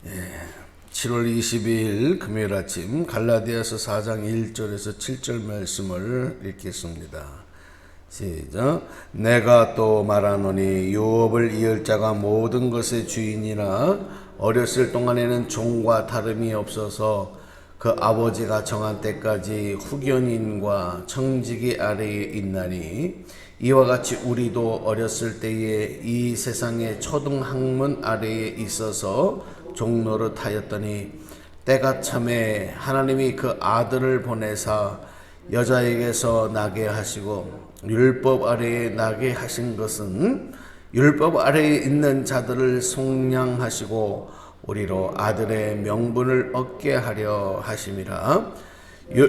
7월 22일 금요일 아침 갈라디아서 4장 1절에서 7절 말씀을 읽겠습니다. 시작. 내가 또 말하노니 유업을 이을 자가 모든 것의 주인이라 어렸을 동안에는 종과 다름이 없어서 그 아버지가 정한 때까지 후견인과 청지기 아래에 있나니 이와 같이 우리도 어렸을 때에 이 세상의 초등학문 아래에 있어서 종노릇하였더니 때가 참에 하나님이 그 아들을 보내사 여자에게서 나게 하시고 율법 아래에 나게 하신 것은 율법 아래에 있는 자들을 속량하시고 우리로 아들의 명분을 얻게 하려 하심이라.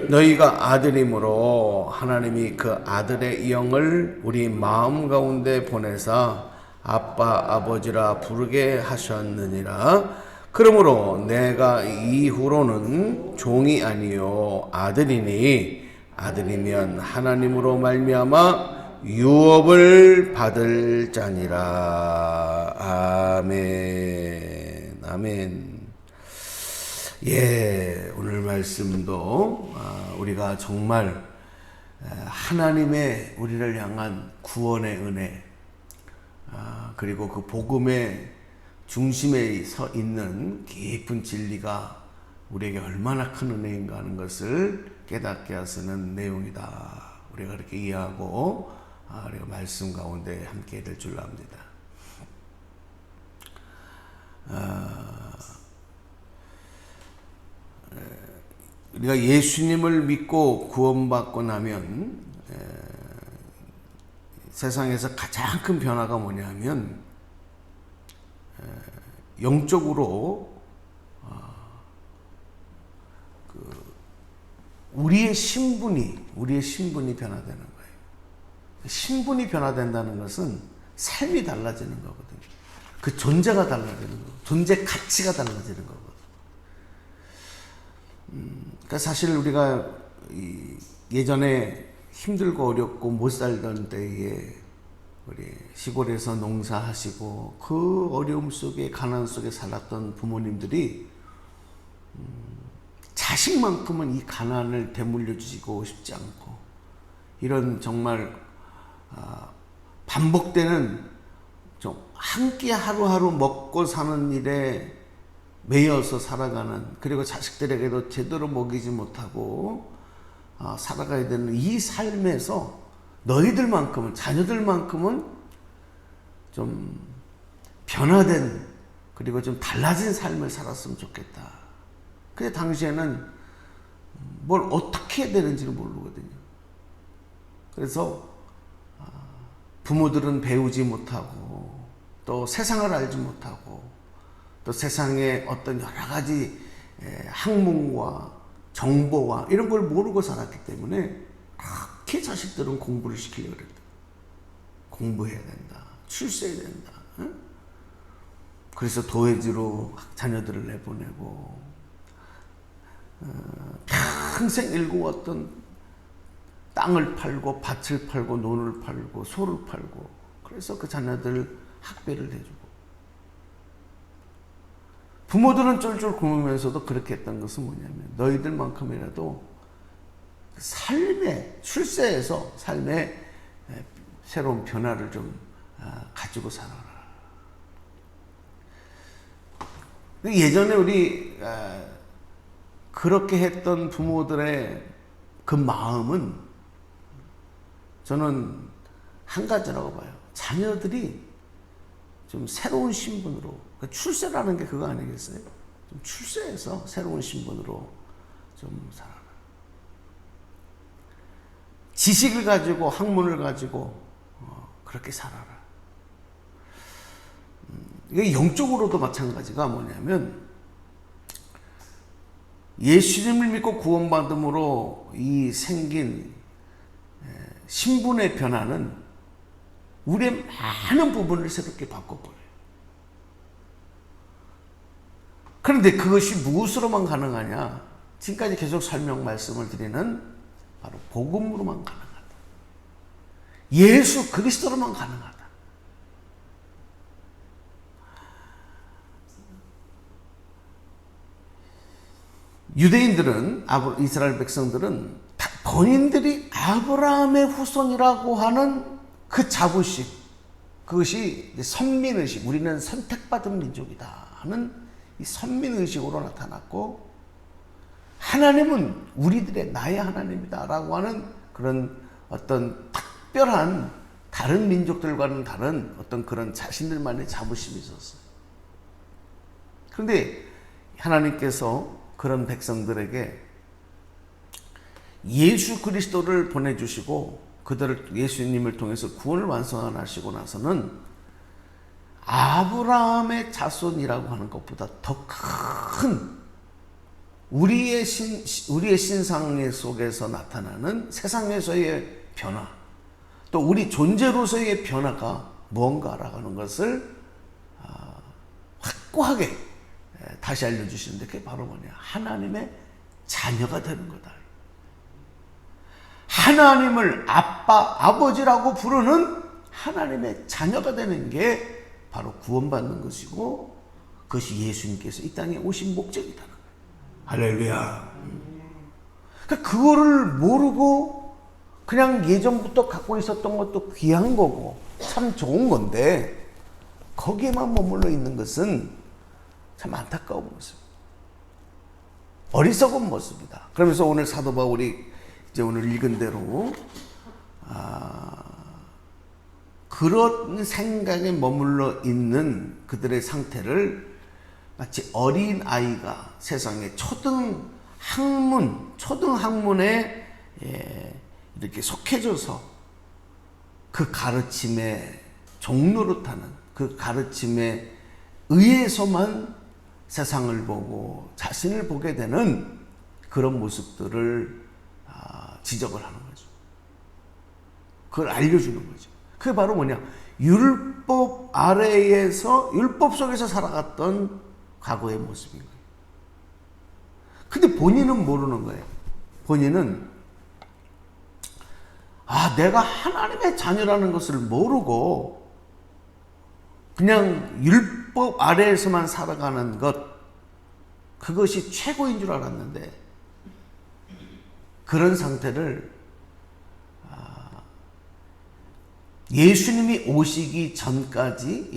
너희가 아들이므로 하나님이 그 아들의 영을 우리 마음 가운데 보내사 아빠 아버지라 부르게 하셨느니라. 그러므로 내가 이후로는 종이 아니요 아들이니 아들이면 하나님으로 말미암아 유업을 받을 자니라. 아멘. 아멘. 오늘 말씀도 우리가 정말 하나님의 우리를 향한 구원의 은혜, 그리고 그 복음의 중심에 서 있는 깊은 진리가 우리에게 얼마나 큰 은혜인가 하는 것을 깨닫게 하시는 내용이다. 우리가 그렇게 이해하고 우리가 말씀 가운데 함께 될 줄 압니다. 우리가 예수님을 믿고 구원받고 나면 세상에서 가장 큰 변화가 뭐냐면 영적으로 우리의 신분이 변화되는 거예요. 신분이 변화된다는 것은 삶이 달라지는 거거든요. 그 존재가 달라지는 거고, 존재 가치가 달라지는 거거든요. 그러니까 사실 우리가 예전에 힘들고 어렵고 못 살던 때에 우리 시골에서 농사하시고 그 어려움 속에 가난 속에 살았던 부모님들이 자식만큼은 이 가난을 되물려 주시고 싶지 않고 이런 정말 반복되는 좀 한 끼 하루하루 먹고 사는 일에 매여서 살아가는, 그리고 자식들에게도 제대로 먹이지 못하고 살아가야 되는 이 삶에서 너희들만큼은, 자녀들만큼은 좀 변화된, 그리고 좀 달라진 삶을 살았으면 좋겠다. 근데 당시에는 뭘 어떻게 해야 되는지를 모르거든요. 그래서 부모들은 배우지 못하고 또 세상을 알지 못하고 또 세상의 어떤 여러 가지 학문과 정보와 이런 걸 모르고 살았기 때문에 그렇게 자식들은 공부를 시키려고 그랬다. 공부해야 된다. 출세해야 된다. 응? 그래서 도회지로 자녀들을 내보내고 평생 일구었던 땅을 팔고 밭을 팔고 논을 팔고 소를 팔고, 그래서 그 자녀들 학비를 대주고, 부모들은 쫄쫄 굶으면서도 그렇게 했던 것은 뭐냐면 너희들만큼이라도 삶의 출세에서 삶의 새로운 변화를 좀 가지고 살아라. 예전에 우리 그렇게 했던 부모들의 그 마음은 저는 한 가지라고 봐요. 자녀들이 좀 새로운 신분으로, 출세라는 게 그거 아니겠어요? 좀 출세해서 새로운 신분으로 좀 살아라. 지식을 가지고, 학문을 가지고 그렇게 살아라. 이게 영적으로도 마찬가지가 뭐냐면 예수님을 믿고 구원받음으로 이 생긴 신분의 변화는 우리의 많은 부분을 새롭게 바꿔버려요. 그런데 그것이 무엇으로만 가능하냐? 지금까지 계속 설명 말씀을 드리는 바로 복음으로만 가능하다. 예수 그리스도로만 가능하다. 유대인들은, 이스라엘 백성들은 본인들이 아브라함의 후손이라고 하는 그 자부심, 그것이 선민의식, 우리는 선택받은 민족이다 하는 이 선민의식으로 나타났고, 하나님은 우리들의 나의 하나님이다 라고 하는 그런 어떤 특별한 다른 민족들과는 다른 어떤 그런 자신들만의 자부심이 있었어요. 그런데 하나님께서 그런 백성들에게 예수 그리스도를 보내주시고 그들을, 예수님을 통해서 구원을 완성하시고 나서는 아브라함의 자손이라고 하는 것보다 더 큰 우리의 신상 속에서 나타나는 세상에서의 변화, 또 우리 존재로서의 변화가 뭔가라고 하는 것을 확고하게 다시 알려주시는데, 그게 바로 뭐냐, 하나님의 자녀가 되는 거다. 하나님을 아버지라고 부르는 하나님의 자녀가 되는 게 바로 구원받는 것이고, 그것이 예수님께서 이 땅에 오신 목적이다. 할렐루야. 그러니까 그거를 모르고 그냥 예전부터 갖고 있었던 것도 귀한 거고 참 좋은 건데, 거기에만 머물러 있는 것은 참 안타까운 모습, 어리석은 모습이다. 그러면서 오늘 사도 바울이 이제 오늘 읽은 대로 그런 생각에 머물러 있는 그들의 상태를 마치 어린 아이가 세상에 초등학문에 이렇게 속해져서 그 가르침의 종노릇하는, 그 가르침에 의해서만 세상을 보고 자신을 보게 되는 그런 모습들을 지적을 하는 거죠. 그걸 알려주는 거죠. 그게 바로 뭐냐, 율법 아래에서, 율법 속에서 살아갔던 과거의 모습인 거예요. 근데 본인은 모르는 거예요. 본인은 내가 하나님의 자녀라는 것을 모르고 그냥 율법 아래에서만 살아가는 것, 그것이 최고인 줄 알았는데, 그런 상태를 예수님이 오시기 전까지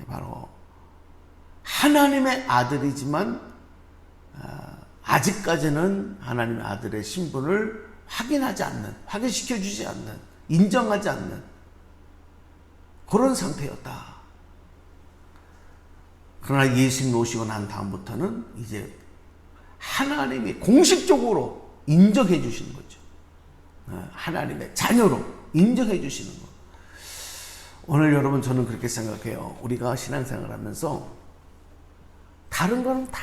바로 하나님의 아들이지만 아직까지는 하나님의 아들의 신분을 확인시켜주지 않는, 인정하지 않는 그런 상태였다. 그러나 예수님이 오시고 난 다음부터는 이제 하나님이 공식적으로 인정해 주시는 거죠. 하나님의 자녀로 인정해 주시는 것. 오늘 여러분, 저는 그렇게 생각해요. 우리가 신앙생활 하면서 다른 거는 다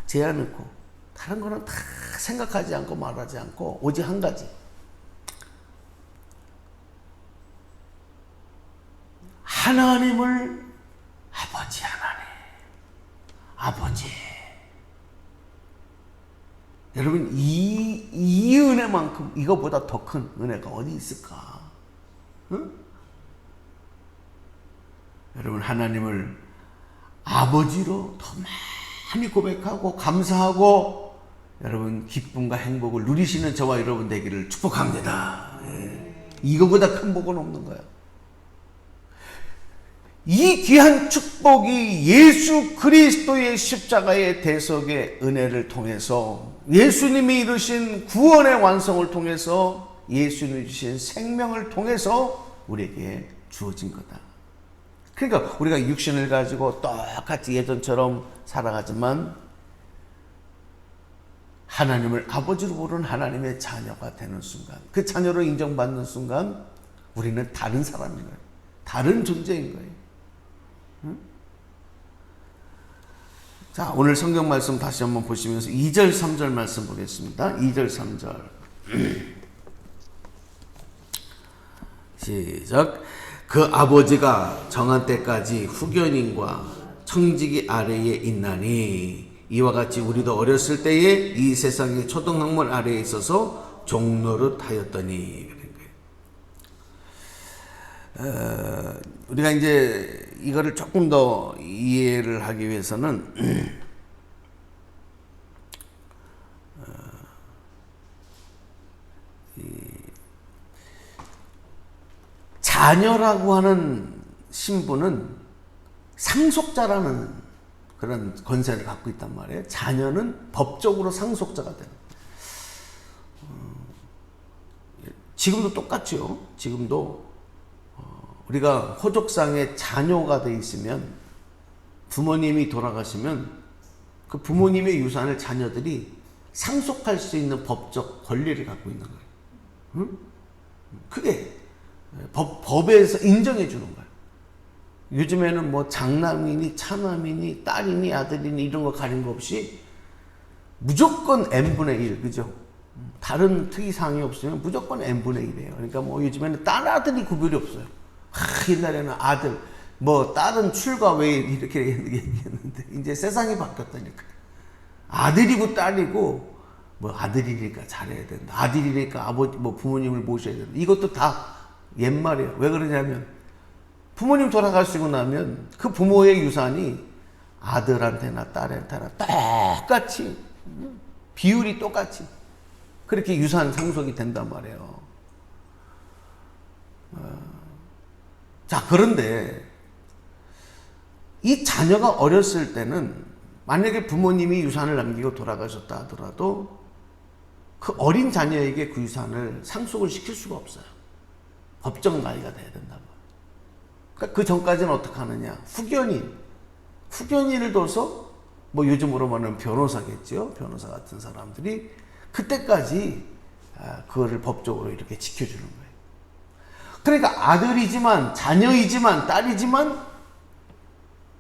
제한놓고, 다른 거는 다 생각하지 않고 말하지 않고, 오직 한 가지, 하나님을 아버지, 아버지. 여러분, 이 은혜만큼 이거보다 더 큰 은혜가 어디 있을까? 응? 여러분, 하나님을 아버지로 더 많이 고백하고 감사하고, 여러분 기쁨과 행복을 누리시는 저와 여러분 되기를 축복합니다. 이거보다 큰 복은 없는 거예요. 이 귀한 축복이 예수 그리스도의 십자가의 대속의 은혜를 통해서, 예수님이 이루신 구원의 완성을 통해서, 예수님이 주신 생명을 통해서 우리에게 주어진 거다. 그러니까 우리가 육신을 가지고 똑같이 예전처럼 살아가지만 하나님을 아버지로 부르는 하나님의 자녀가 되는 순간, 그 자녀로 인정받는 순간 우리는 다른 사람인 거예요. 다른 존재인 거예요. 응? 자, 오늘 성경 말씀 다시 한번 보시면서 2절 3절 말씀 보겠습니다. 2절 3절 시작. 그 아버지가 정한 때까지 후견인과 청지기 아래에 있나니, 이와 같이 우리도 어렸을 때에 이 세상의 초등학문 아래에 있어서 종노릇 하였더니. 우리가 이제 이거를 조금 더 이해를 하기 위해서는 자녀라고 하는 신분은 상속자라는 그런 권세를 갖고 있단 말이에요. 자녀는 법적으로 상속자가 되는. 지금도 똑같죠. 지금도 우리가 호족상에 자녀가 돼 있으면, 부모님이 돌아가시면 그 부모님의 유산을 자녀들이 상속할 수 있는 법적 권리를 갖고 있는 거예요. 응? 그게 법에서 인정해 주는 거예요. 요즘에는 뭐 장남이니 차남이니 딸이니 아들이니 이런 거 가린 거 없이 무조건 n분의 1, 그죠? 다른 특이사항이 없으면 무조건 n분의 1이에요. 그러니까 뭐 요즘에는 딸, 아들이 구별이 없어요. 옛날에는 아들, 뭐 딸은 출가 외 이렇게 얘기했는데 이제 세상이 바뀌었다니까. 아들이고 딸이고, 뭐 아들이니까 잘해야 된다, 아들이니까 아버지 뭐 부모님을 모셔야 된다, 이것도 다 옛말이에요. 왜 그러냐면 부모님 돌아가시고 나면 그 부모의 유산이 아들한테나 딸한테나 똑같이, 비율이 똑같이 그렇게 유산 상속이 된단 말이에요. 자, 그런데 이 자녀가 어렸을 때는 만약에 부모님이 유산을 남기고 돌아가셨다 하더라도 그 어린 자녀에게 그 유산을 상속을 시킬 수가 없어요. 법적 나이가 돼야 된단 말이에요. 그러니까 그 전까지는 어떻게 하느냐? 후견인을 둬서, 뭐 요즘으로 말하면 변호사겠죠. 변호사 같은 사람들이 그때까지 그거를 법적으로 이렇게 지켜주는 거예요. 그러니까 아들이지만, 자녀이지만, 딸이지만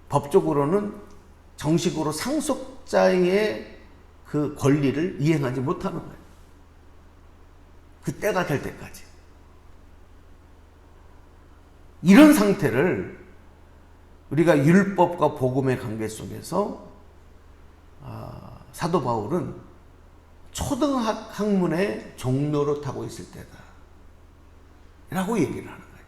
법적으로는 정식으로 상속자의 그 권리를 이행하지 못하는 거예요. 그 때가 될 때까지. 이런 상태를 우리가 율법과 복음의 관계 속에서 사도 바울은 초등학문의 종로로 타고 있을 때다 라고 얘기를 하는 거예요.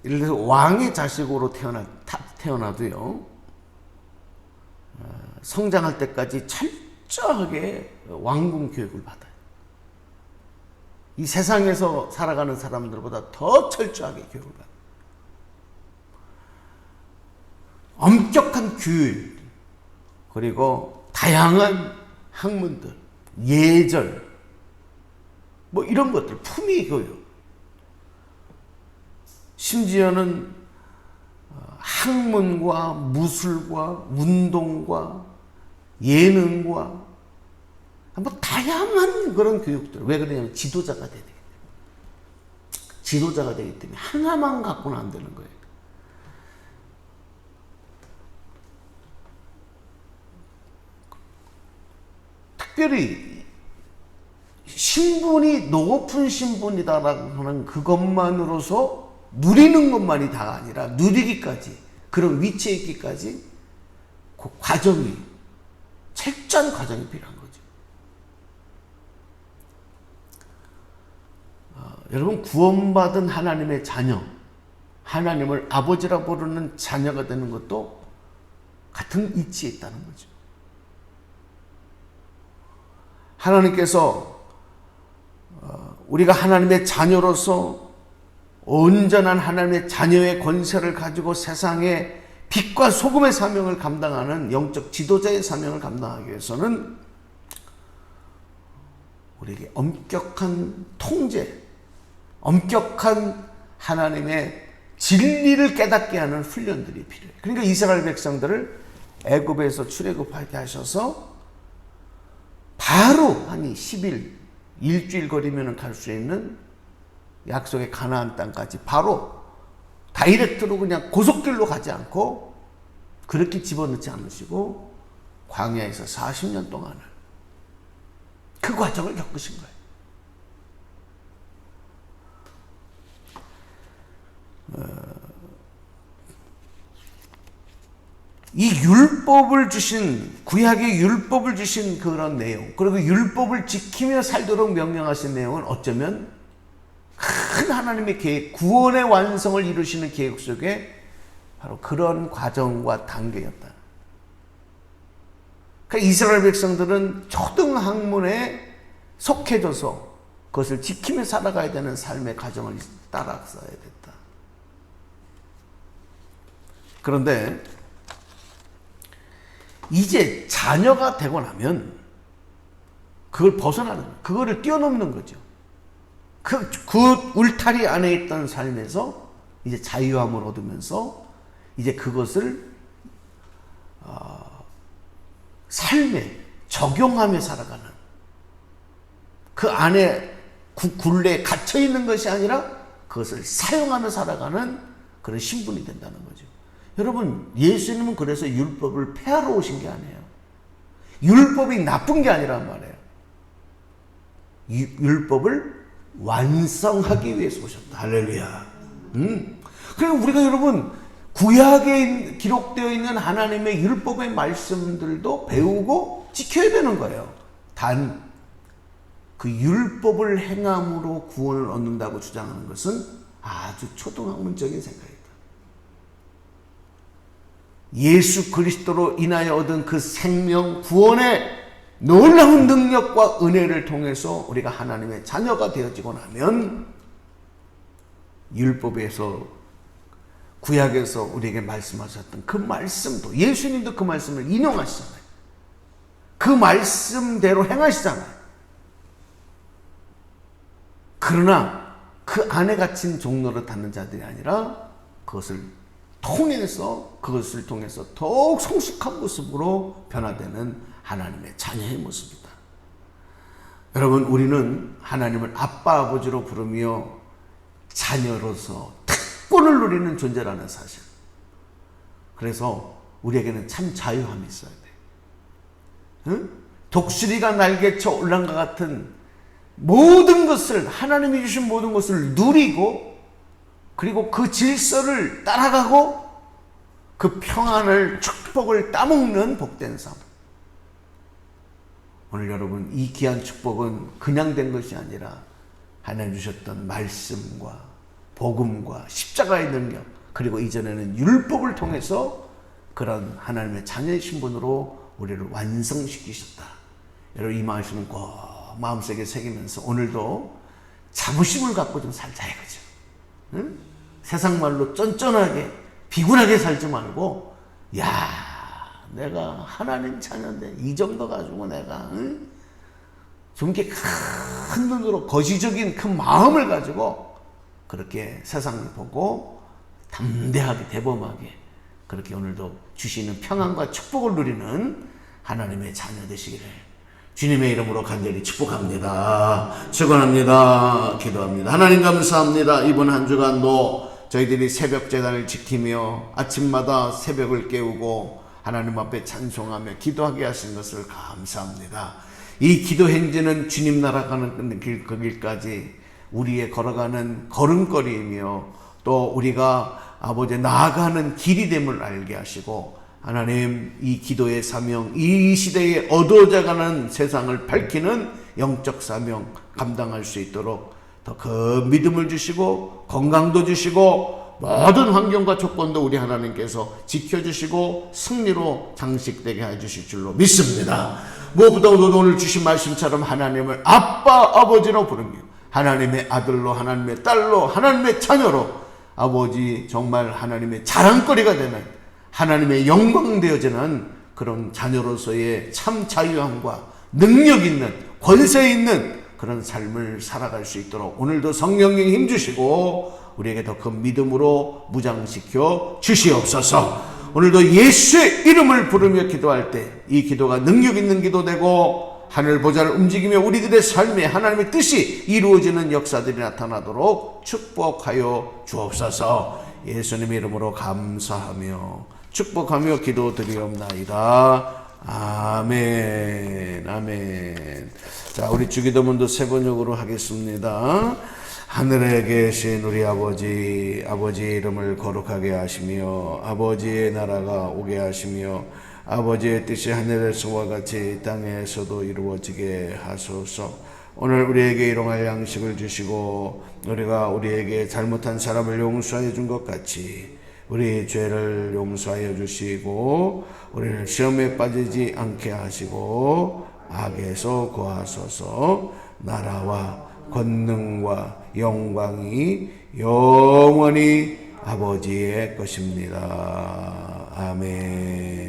예를 들어서 왕의 자식으로 태어나도요, 성장할 때까지 철저하게 왕궁 교육을 받아요. 이 세상에서 살아가는 사람들보다 더 철저하게 교육을 받아요. 엄격한 규율, 그리고 다양한 학문들, 예절, 뭐 이런 것들, 품위 교육, 심지어는 학문과 무술과 운동과 예능과 뭐 다양한 그런 교육들. 왜 그러냐면 지도자가 돼야 되기 때문에. 지도자가 되기 때문에 하나만 갖고는 안 되는 거예요. 특별히 신분이 높은 신분이다라고 하는 그것만으로서 누리는 것만이 다가 아니라 누리기까지, 그런 위치에 있기까지 그 과정이, 철저한 과정이 필요한 거죠. 여러분, 구원받은 하나님의 자녀, 하나님을 아버지라 부르는 자녀가 되는 것도 같은 이치에 있다는 거죠. 하나님께서 우리가 하나님의 자녀로서 온전한 하나님의 자녀의 권세를 가지고 세상의 빛과 소금의 사명을 감당하는 영적 지도자의 사명을 감당하기 위해서는 우리에게 엄격한 통제, 엄격한 하나님의 진리를 깨닫게 하는 훈련들이 필요해요. 그러니까 이스라엘 백성들을 애굽에서 출애굽하게 하셔서 바로 한 10일, 일주일 거리면 갈 수 있는 약속의 가나안 땅까지 바로 다이렉트로 그냥 고속길로 가지 않고 그렇게 집어넣지 않으시고 광야에서 40년 동안을 그 과정을 겪으신 거예요. 이 율법을 주신, 구약의 율법을 주신 그런 내용, 그리고 율법을 지키며 살도록 명령하신 내용은 어쩌면 큰 하나님의 계획, 구원의 완성을 이루시는 계획 속에 바로 그런 과정과 단계였다. 그러니까 이스라엘 백성들은 초등학문에 속해져서 그것을 지키며 살아가야 되는 삶의 과정을 따라서야 됐다. 그런데 이제 자녀가 되고 나면 그걸 벗어나는, 그거를 뛰어넘는 거죠. 그 울타리 안에 있던 삶에서 이제 자유함을 얻으면서 이제 그것을 삶에 적용하며 살아가는, 그 안에 굴레에 갇혀 있는 것이 아니라 그것을 사용하며 살아가는 그런 신분이 된다는 거죠. 여러분, 예수님은 그래서 율법을 폐하러 오신 게 아니에요. 율법이 나쁜 게 아니란 말이에요. 율법을 완성하기 위해서 오셨다. 할렐루야. 그리고 우리가 여러분, 구약에 기록되어 있는 하나님의 율법의 말씀들도 배우고 지켜야 되는 거예요. 단 그 율법을 행함으로 구원을 얻는다고 주장하는 것은 아주 초등학문적인 생각이다. 예수 그리스도로 인하여 얻은 그 생명 구원의 놀라운 능력과 은혜를 통해서 우리가 하나님의 자녀가 되어지고 나면 율법에서, 구약에서 우리에게 말씀하셨던 그 말씀도, 예수님도 그 말씀을 인용하시잖아요. 그 말씀대로 행하시잖아요. 그러나 그 안에 갇힌 종로를 닫는 자들이 아니라 그것을 통해서 더욱 성숙한 모습으로 변화되는 하나님의 자녀의 모습이다. 여러분, 우리는 하나님을 아빠 아버지로 부르며 자녀로서 특권을 누리는 존재라는 사실. 그래서 우리에게는 참 자유함이 있어야 돼. 응? 독수리가 날개쳐 올라간 것 같은 모든 것을, 하나님이 주신 모든 것을 누리고, 그리고 그 질서를 따라가고 그 평안을, 축복을 따먹는 복된 삶. 오늘 여러분, 이 귀한 축복은 그냥 된 것이 아니라 하나님 주셨던 말씀과 복음과 십자가의 능력, 그리고 이전에는 율법을 통해서 그런 하나님의 자녀의 신분으로 우리를 완성시키셨다. 여러분, 이 말씀은 꼭 마음속에 새기면서 오늘도 자부심을 갖고 좀 살자 이거죠. 응? 세상 말로 쫀쫀하게 비굴하게 살지 말고, 야, 내가 하나님 자녀인데 이 정도 가지고 내가, 응? 좀 이렇게 큰 눈으로 거시적인 큰 마음을 가지고 그렇게 세상을 보고 담대하게, 대범하게 그렇게 오늘도 주시는 평안과 축복을 누리는 하나님의 자녀 되시기를 주님의 이름으로 간절히 축복합니다. 축원합니다. 기도합니다. 하나님 감사합니다. 이번 한 주간도 저희들이 새벽 제단을 지키며 아침마다 새벽을 깨우고 하나님 앞에 찬송하며 기도하게 하신 것을 감사합니다. 이 기도 행진은 주님 나라 가는 길, 그 길까지 우리의 걸어가는 걸음걸이이며 또 우리가 아버지 나아가는 길이 됨을 알게 하시고, 하나님, 이 기도의 사명, 이 시대에 어두워져가는 세상을 밝히는 영적 사명 감당할 수 있도록 더 그 믿음을 주시고 건강도 주시고 모든 환경과 조건도 우리 하나님께서 지켜주시고 승리로 장식되게 해주실 줄로 믿습니다. 무엇보다도 오늘 주신 말씀처럼 하나님을 아빠 아버지로 부르며 하나님의 아들로, 하나님의 딸로, 하나님의 자녀로 아버지 정말 하나님의 자랑거리가 되는, 하나님의 영광 되어지는 그런 자녀로서의 참 자유함과 능력 있는, 권세 있는 그런 삶을 살아갈 수 있도록 오늘도 성령님 힘주시고 우리에게 더 큰 믿음으로 무장시켜 주시옵소서. 오늘도 예수의 이름을 부르며 기도할 때 이 기도가 능력 있는 기도 되고 하늘 보좌를 움직이며 우리들의 삶에 하나님의 뜻이 이루어지는 역사들이 나타나도록 축복하여 주옵소서. 예수님의 이름으로 감사하며 축복하며 기도드리옵나이다. 아멘. 아멘. 자, 우리 주기도문도 세 번역으로 하겠습니다. 하늘에 계신 우리 아버지, 아버지의 이름을 거룩하게 하시며 아버지의 나라가 오게 하시며 아버지의 뜻이 하늘에서와 같이 땅에서도 이루어지게 하소서. 오늘 우리에게 일용할 양식을 주시고 우리가 우리에게 잘못한 사람을 용서해 준 것 같이 우리 죄를 용서하여 주시고 우리를 시험에 빠지지 않게 하시고 악에서 구하소서. 나라와 권능과 영광이 영원히 아버지의 것입니다. 아멘.